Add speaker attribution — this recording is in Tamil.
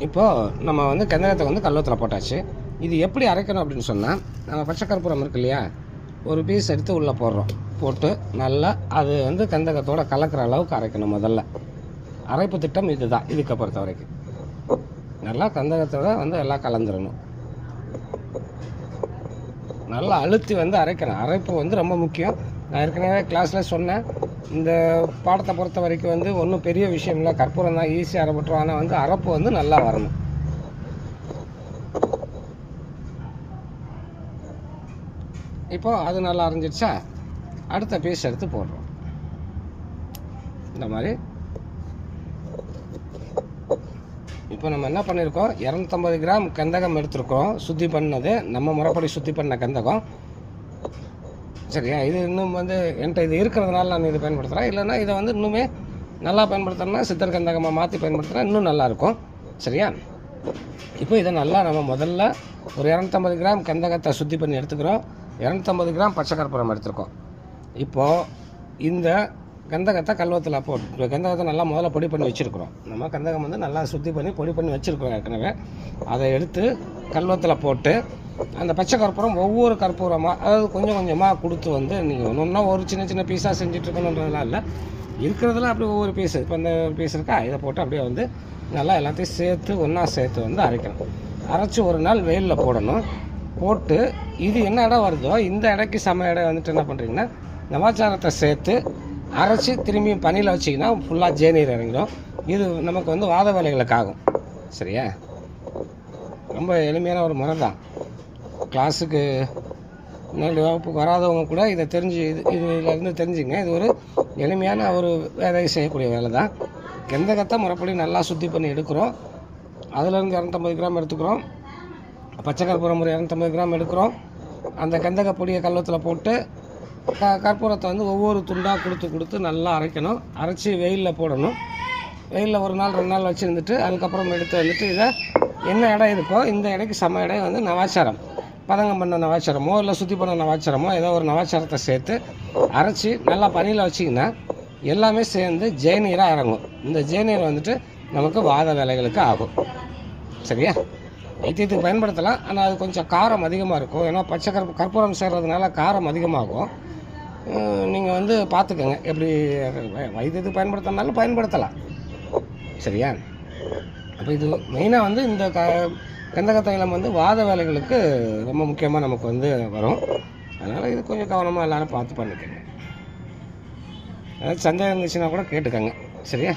Speaker 1: இப்போது நம்ம வந்து கந்தகத்தை வந்து கல்வத்தில் போட்டாச்சு. இது எப்படி அரைக்கணும் அப்படின்னு சொன்னால், நம்ம பச்சை கற்பூரம் இருக்கு இல்லையா, ஒரு பீஸ் எடுத்து உள்ளே போடுறோம். போட்டு நல்லா அது வந்து கந்தகத்தோடு கலக்கிற அளவுக்கு அரைக்கணும். முதல்ல அரைப்பு திட்டம் இது தான். இதுக்கு பொறுத்த வரைக்கும் நல்லா கந்தகத்தோட வந்து எல்லாம் கலந்துடணும். நல்லா அழுத்தி வந்து அரைக்கணும். அரைப்பு வந்து ரொம்ப முக்கியம். நான் ஏற்கனவே கிளாஸில் சொன்னேன். இந்த பாடத்தை பொறுத்த வரைக்கும் வந்து ஒன்றும் பெரிய விஷயம் இல்லை. கற்பூரம் தான் ஈஸியாக அரைப்பட்டுரும். ஆனால் வந்து அரைப்பு வந்து நல்லா வரணும். இப்போது அது நல்லா அரைஞ்சிடுச்சா, அடுத்த பீஸ் எடுத்து போடுறோம். இந்த மாதிரி இப்போ நம்ம என்ன பண்ணியிருக்கோம், 250 கிராம் கந்தகம் எடுத்துருக்கோம். சுத்தி பண்ணது, நம்ம முறைப்படி சுத்தி பண்ண கந்தகம். சரியா? இது இன்னும் வந்து என்கிட்ட இது இருக்கிறதுனால நான் இதை பயன்படுத்துகிறேன். இல்லைன்னா இதை வந்து இன்னுமே நல்லா பயன்படுத்துகிறேன்னா சித்தர் கந்தகமாக மாற்றி பயன்படுத்துகிறேன், இன்னும் நல்லாயிருக்கும். சரியா? இப்போ இதை நல்லா நம்ம முதல்ல ஒரு 250 கிராம் கந்தகத்தை சுத்தி பண்ணி எடுத்துக்கிறோம். 250 கிராம் பச்சை கற்பூரம் எடுத்துருக்கோம். இப்போது இந்த கந்தகத்தை கல்வத்தில் போட்டு கந்தகத்தை நல்லா முதல்ல பொடி பண்ணி வச்சுருக்குறோம். நம்ம கந்தகம் வந்து நல்லா சுத்தி பண்ணி பொடி பண்ணி வச்சுருக்குறோம் ஏற்கனவே. அதை எடுத்து கல்வத்தில் போட்டு அந்த பச்சை கற்பூரம் ஒவ்வொரு கற்பூரமாக, அதாவது கொஞ்சம் கொஞ்சமாக கொடுத்து வந்து நீங்கள் ஒன்று ஒரு சின்ன சின்ன பீஸாக செஞ்சிட்ருக்கணுன்றதுலாம் இல்லை, இருக்கிறதுல அப்படி ஒவ்வொரு பீஸு. இப்போ இந்த பீஸ் இருக்கா, இதை போட்டு அப்படியே வந்து நல்லா எல்லாத்தையும் சேர்த்து ஒன்றா சேர்த்து வந்து அரைக்கணும். அரைச்சி ஒரு நாள் வெயிலில் போடணும். போட்டு இது என்ன இடம் வருதோ இந்த இடைக்கு சம இடம் வந்துட்டு என்ன பண்ணுறீங்கன்னா, நவாச்சாரத்தை சேர்த்து அரைச்சி திரும்பியும் பனியில் வச்சிங்கன்னா ஃபுல்லாக ஜேநீர் இறங்கிடும். இது நமக்கு வந்து வாத வேலைகளுக்கு ஆகும். சரியா? ரொம்ப எளிமையான ஒரு முறை தான். கிளாஸுக்கு நேரடி வகுப்புக்கு வராதவங்க கூட இதை இதிலேருந்து தெரிஞ்சுங்க. இது ஒரு எளிமையான ஒரு வேலையை செய்யக்கூடிய வேலை தான். கந்தகத்தை முறைப்படி நல்லா சுத்தி பண்ணி எடுக்கிறோம். அதிலேருந்து 250 கிராம் எடுத்துக்கிறோம். பச்சை கற்பூரம் ஒரு 250 கிராம் எடுக்கிறோம். அந்த கந்தக பொடியை கல்வத்தில் போட்டு கற்பூரத்தை வந்து ஒவ்வொரு துண்டாக கொடுத்து நல்லா அரைக்கணும். அரைச்சி வெயிலில் போடணும். வெயிலில் ஒரு நாள் 2 நாள் வச்சுருந்துட்டு அதுக்கப்புறம் எடுத்து வந்துட்டு இதை என்ன இடம் இருக்கோ இந்த இடைக்கு சம இடம் வந்து நவாச்சாரம், பதங்கம் பண்ண நவாச்சாரமோ இல்லை சுத்தி பண்ண நவாச்சாரமோ ஏதோ ஒரு நவாச்சாரத்தை சேர்த்து அரைச்சி நல்லா பனியில் வச்சிங்கன்னா எல்லாமே சேர்ந்து ஜேநீராக இறங்கும். இந்த ஜேநீர் வந்துட்டு நமக்கு வாத வேலைகளுக்கு ஆகும். சரியா? வைத்தியத்துக்கு பயன்படுத்தலாம். ஆனால் அது கொஞ்சம் காரம் அதிகமாக இருக்கும். ஏன்னா பச்சை கற்பூரம் சேர்றதுனால காரம் அதிகமாகும். நீங்கள் வந்து பார்த்துக்கோங்க. எப்படி வைத்தியத்துக்கு பயன்படுத்தினாலும் பயன்படுத்தலாம். சரியா? அப்போ இது மெயினாக வந்து இந்த கந்தக தைலம் வந்து வாத வேலைகளுக்கு ரொம்ப முக்கியமாக நமக்கு வந்து வரும். அதனால் இது கொஞ்சம் கவனமாக எல்லோரும் பார்த்து பண்ணிக்கோங்க. ஏதாச்சும் சந்தேகம் இருந்துச்சுன்னா கூட கேட்டுக்கோங்க. சரியா?